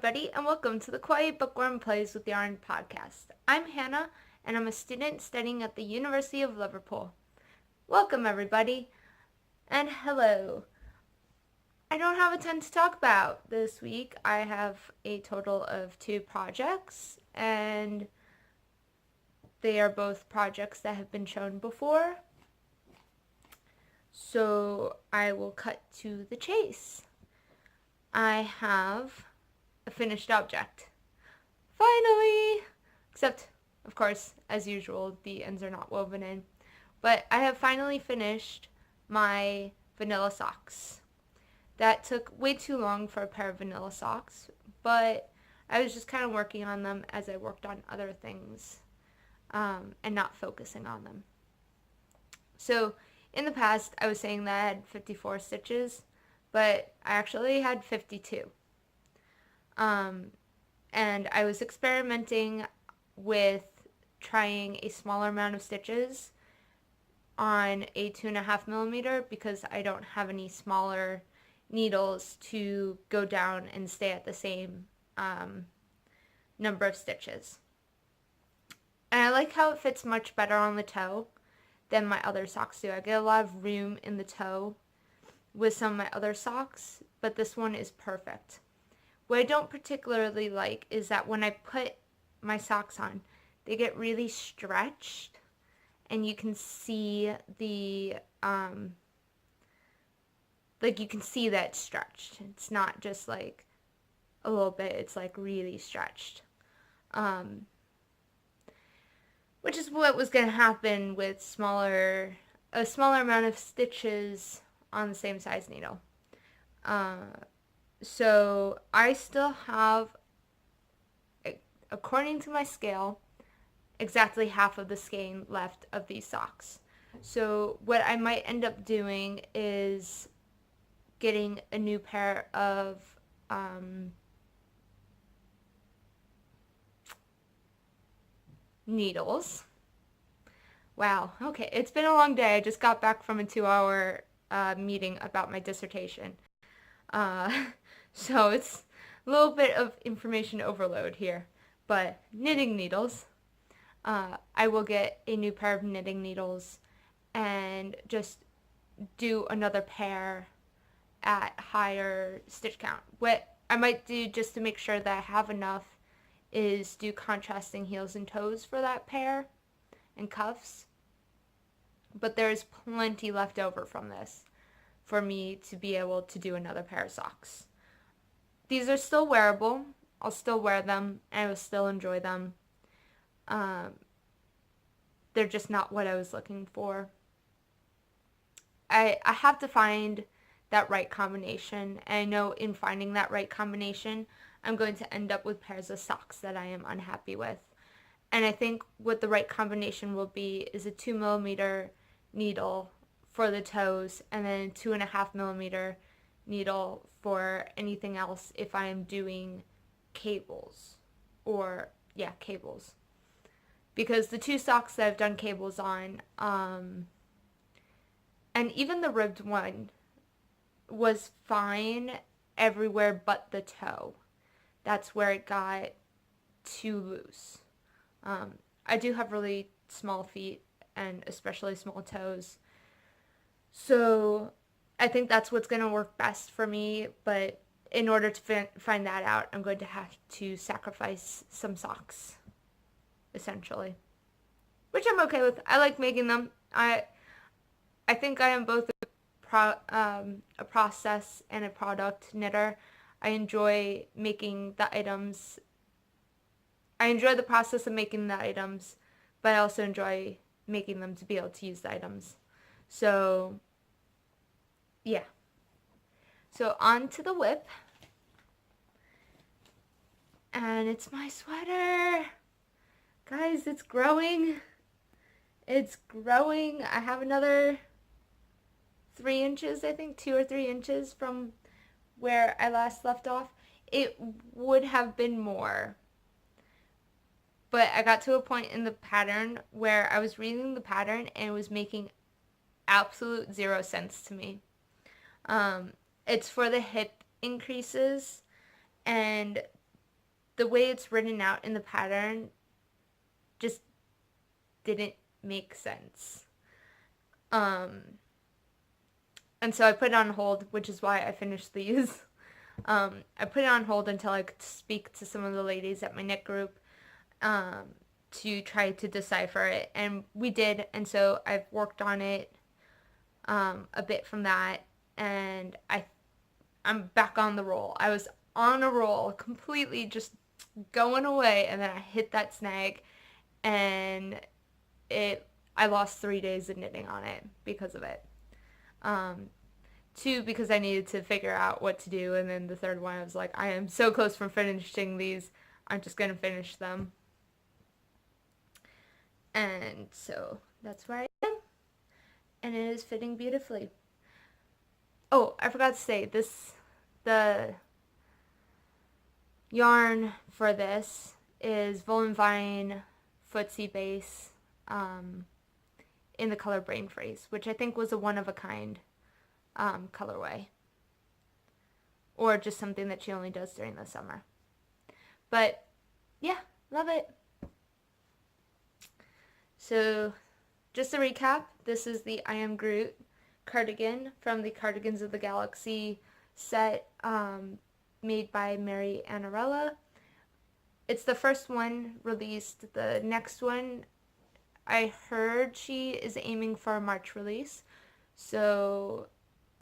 everybody, and welcome to the Quiet Bookworm Plays with Yarn podcast. I'm Hannah, and I'm a student studying at the University of Liverpool. Welcome, everybody, and hello. I don't have a ton to talk about this week. I have a total of 2 projects, and they are both projects that have been shown before. So I will cut to the chase. I have a finished object. Finally! Except, of course, as usual, the ends are not woven in. But I have finally finished my vanilla socks. That took way too long for a pair of vanilla socks, but I was just kind of working on them as I worked on other things and not focusing on them. So, in the past, I was saying that I had 54 stitches, but I actually had 52. And I was experimenting with trying a smaller amount of stitches on a 2.5 millimeter because I don't have any smaller needles to go down and stay at the same number of stitches. And I like how it fits much better on the toe than my other socks do. I get a lot of room in the toe with some of my other socks, but this one is perfect. What I don't particularly like is that when I put my socks on, they get really stretched, and you can see the, you can see that it's stretched. It's not just like a little bit, it's like really stretched. Which is what was going to happen with a smaller amount of stitches on the same size needle. So I still have, according to my scale, exactly half of the skein left of these socks. So what I might end up doing is getting a new pair of needles. Wow, okay, it's been a long day. I just got back from a 2-hour meeting about my dissertation. So it's a little bit of information overload here. But knitting needles. I will get a new pair of knitting needles and just do another pair at higher stitch count. What I might do just to make sure that I have enough is do contrasting heels and toes for that pair and cuffs. But there's plenty left over from this for me to be able to do another pair of socks. These are still wearable. I'll still wear them and I will still enjoy them. They're just not what I was looking for. I have to find that right combination, and I know in finding that right combination, I'm going to end up with pairs of socks that I am unhappy with. And I think what the right combination will be is a 2 millimeter needle for the toes and then a 2.5 millimeter needle for anything else if I am doing cables. Cables. Because the 2 socks that I've done cables on, and even the ribbed one, was fine everywhere but the toe. That's where it got too loose. I do have really small feet and especially small toes. So I think that's what's going to work best for me, but in order to find that out, I'm going to have to sacrifice some socks, essentially. Which I'm okay with. I like making them. I think I am both a process and a product knitter. I enjoy making the items. I enjoy the process of making the items, but I also enjoy making them to be able to use the items. So, yeah. So on to the whip. And it's my sweater. Guys, it's growing. It's growing. I have another 3 inches, I think, 2 or 3 inches from where I last left off. It would have been more. But I got to a point in the pattern where I was reading the pattern and it was making absolute 0 sense to me. It's for the hip increases, and the way it's written out in the pattern just didn't make sense. And so I put it on hold, which is why I finished these. I put it on hold until I could speak to some of the ladies at my knit group to try to decipher it, and we did, and so I've worked on it a bit from that, and I'm back on the roll. I was on a roll, completely just going away, and then I hit that snag, and I lost 3 days of knitting on it because of it. 2, because I needed to figure out what to do, and then the third one I was like, I am so close from finishing these, I'm just gonna finish them. And so that's where I am, and it is fitting beautifully. Oh, I forgot to say, the yarn for this is Volan Vine Footsie Base in the color Brain Freeze, which I think was a one-of-a-kind colorway, or just something that she only does during the summer. But yeah, love it. So just to recap, this is the I Am Groot cardigan from the Cardigans of the Galaxy set made by Mary Annarella. It's the first one released. The next one, I heard she is aiming for a March release. So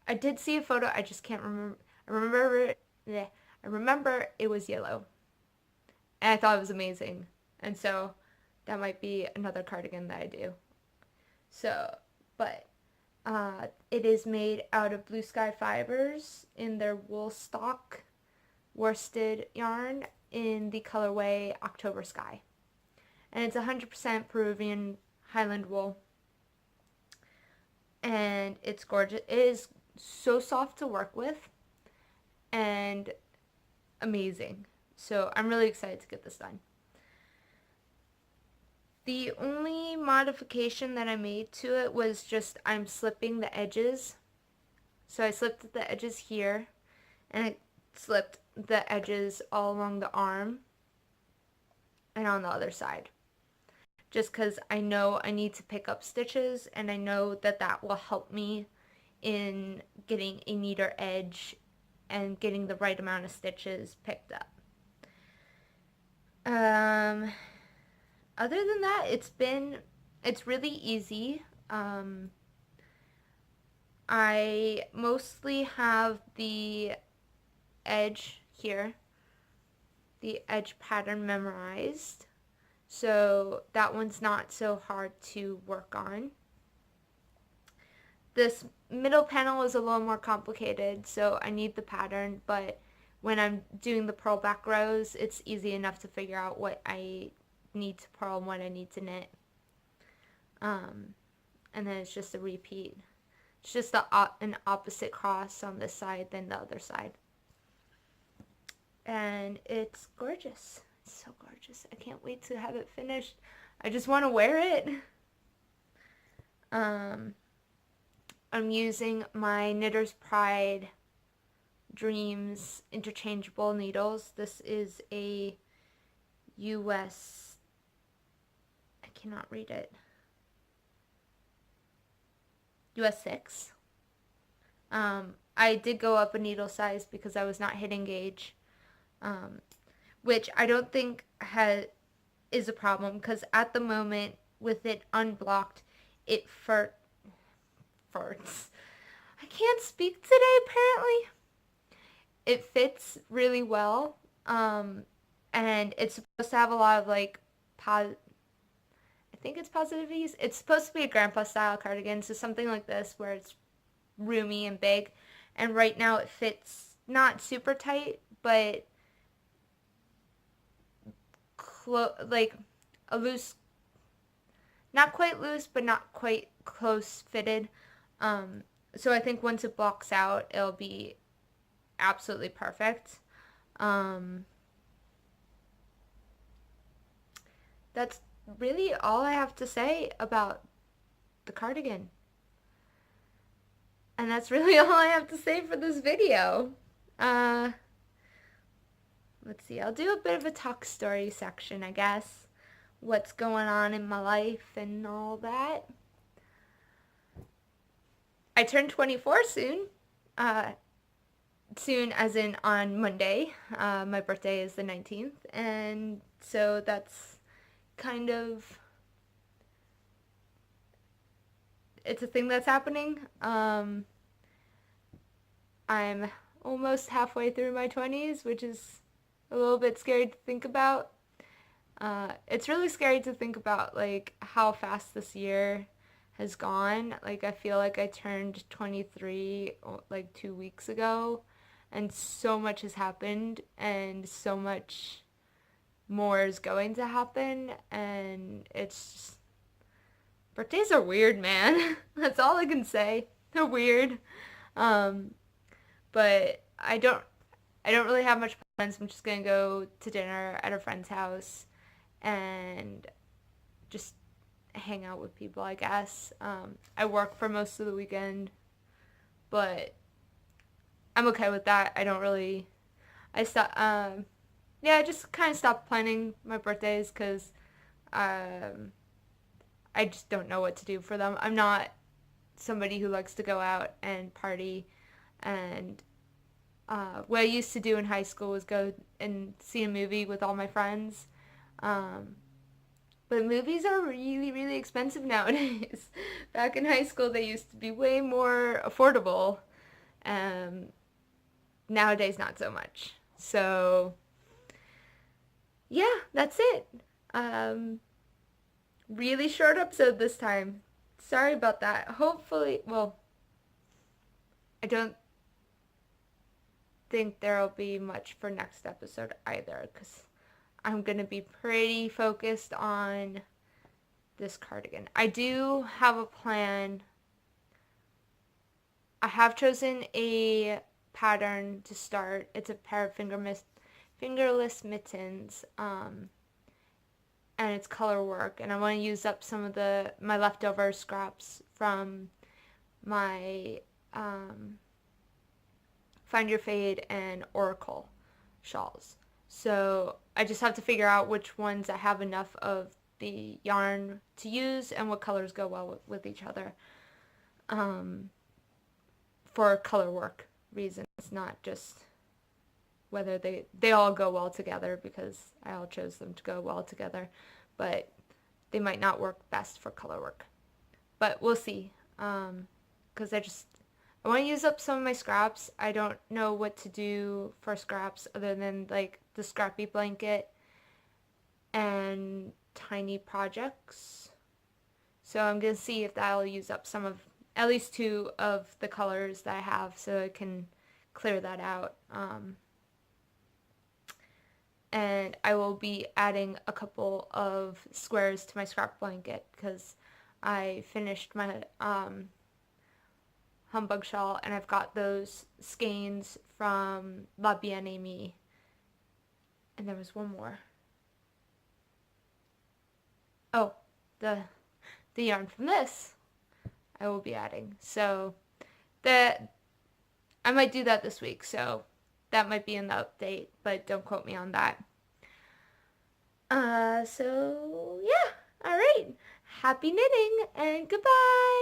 I did see a photo, I just can't remember. I remember it was yellow. And I thought it was amazing. And so that might be another cardigan that I do. So, but it is made out of Blue Sky Fibers in their wool stock worsted yarn in the colorway October Sky. And it's 100% Peruvian Highland wool. And it's gorgeous. It is so soft to work with and amazing. So I'm really excited to get this done. The only modification that I made to it was just I'm slipping the edges. So I slipped the edges here, and I slipped the edges all along the arm and on the other side. Just because I know I need to pick up stitches, and I know that that will help me in getting a neater edge and getting the right amount of stitches picked up. Other than that, it's really easy. I mostly have the edge here, the edge pattern memorized, so that one's not so hard to work on. This middle panel is a little more complicated, so I need the pattern, but when I'm doing the purl back rows, it's easy enough to figure out what I need to purl and what I need to knit. And then it's just a repeat. It's just an opposite cross on this side than the other side. And it's gorgeous. It's so gorgeous. I can't wait to have it finished. I just want to wear it. I'm using my Knitter's Pride Dreams interchangeable needles. This is a US, I cannot read it, US 6. I did go up a needle size because I was not hitting gauge, which I don't think is a problem, because at the moment with it unblocked, it farts. I can't speak today apparently. It fits really well, and it's supposed to have a lot of like I think it's positive ease. It's supposed to be a grandpa style cardigan, so something like this where it's roomy and big, and right now it fits not super tight, but like a loose, not quite loose, but not quite close fitted. So I think once it blocks out, it'll be absolutely perfect. That's really all I have to say about the cardigan. And that's really all I have to say for this video. let's see, I'll do a bit of a talk story section, I guess. What's going on in my life and all that. I turned 24 soon. Soon as in on Monday. My birthday is the 19th, and so that's kind of, it's a thing that's happening. I'm almost halfway through my 20s, which is a little bit scary to think about. It's really scary to think about, like, how fast this year has gone. Like, I feel like I turned 23 like 2 weeks ago, and so much has happened, and so much more is going to happen, and it's just, birthdays are weird, man. That's all I can say. They're weird. Um, but I don't really have much plans. I'm just gonna go to dinner at a friend's house and just hang out with people, I guess. I work for most of the weekend, but I'm okay with that. I don't really. I stop. Yeah, I just kind of stopped planning my birthdays because um, I just don't know what to do for them. I'm not somebody who likes to go out and party, and what I used to do in high school was go and see a movie with all my friends. Um, but movies are really, really expensive nowadays. Back in high school, they used to be way more affordable. Um, Nowadays, not so much. So, yeah, that's it. Um, Really short episode this time. Sorry about that. Hopefully, well, I don't think there'll be much for next episode either, because I'm going to be pretty focused on this cardigan. I do have a plan. I have chosen a pattern to start. It's a pair of fingerless mittens, and it's color work, and I want to use up some of my leftover scraps from my Find Your Fade and Oracle shawls. So I just have to figure out which ones I have enough of the yarn to use and what colors go well with each other, for color work reasons, not just whether they all go well together, because I all chose them to go well together, but they might not work best for color work. But we'll see, because I want to use up some of my scraps. I don't know what to do for scraps other than like the scrappy blanket and tiny projects. So I'm going to see if that'll use up some of, at least two of the colors that I have, so I can clear that out. And I will be adding a couple of squares to my scrap blanket because I finished my humbug shawl, and I've got those skeins from La Bien-Aimée. And there was one more. Oh, the yarn from this I will be adding. So that I might do that this week, so that might be in the update, but don't quote me on that. So yeah, all right. Happy knitting and goodbye.